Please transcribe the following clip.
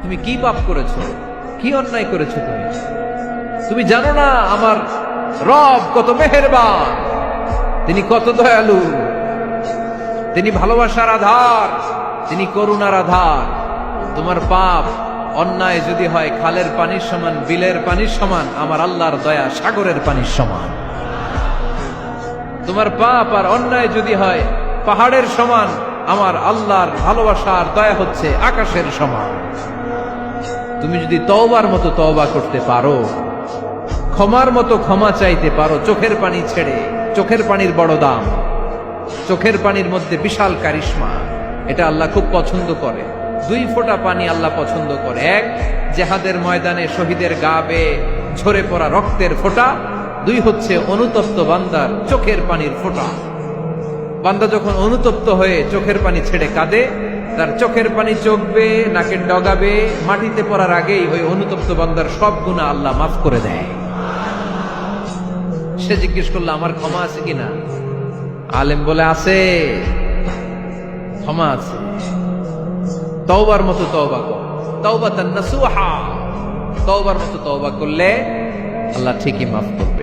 তুমি কি পাপ করেছো, কি অন্যায় করেছো? তুমি জানো না আমার রব কত মেহেরবান, তিনি কত দয়ালু, তিনি ভালোবাসার আধার, তিনি করুণার আধার। তোমার পাপ অন্যায় যদি হয় খালের পানির সমান, বিলের পানির সমান, আমার আল্লাহর দয়া সাগরের পানির সমান। তোমার পাপ আর অন্যায় যদি হয় পাহাড়ের সমান, আমার আল্লাহর ভালোবাসার দয়া হচ্ছে আকাশের সমান। তুমি যদি তওবার মতো তওবা করতে পারো, ক্ষমার মতো ক্ষমা চাইতে পারো, চোখের পানি ছেড়ে, চোখের পানির বড় দাম, চোখের পানির মধ্যে বিশাল কারিশমা, এটা আল্লাহ খুব পছন্দ করে। 2 ফোঁটা পানি আল্লাহ পছন্দ করে। এক, জেহাদের ময়দানে শহীদের গা বেয়ে ঝরে পড়া রক্তের ফোঁটা। 2 হচ্ছে অনুতপ্ত বান্দার চোখের পানির ফোঁটা। বান্দা যখন অনুতপ্ত হয়ে চোখের পানি ছেড়ে কাঁদে, তার চোখের পানি চোখ বেয়ে নাকের ডগা বেয়ে মাটিতে পড়ার আগেই ওই অনুতপ্ত বান্দার সব গুনাহ আল্লাহ মাফ করে দেয়। সে জিজ্ঞেস করলো আমার ক্ষমা আছে কিনা? আলেম বলে আছে, ক্ষমা আছে। তওবার মতো তওবা কর, তাওবাতান নাসুহা। তওবার মতো তওবা করলে আল্লাহ ঠিকই মাফ করবে।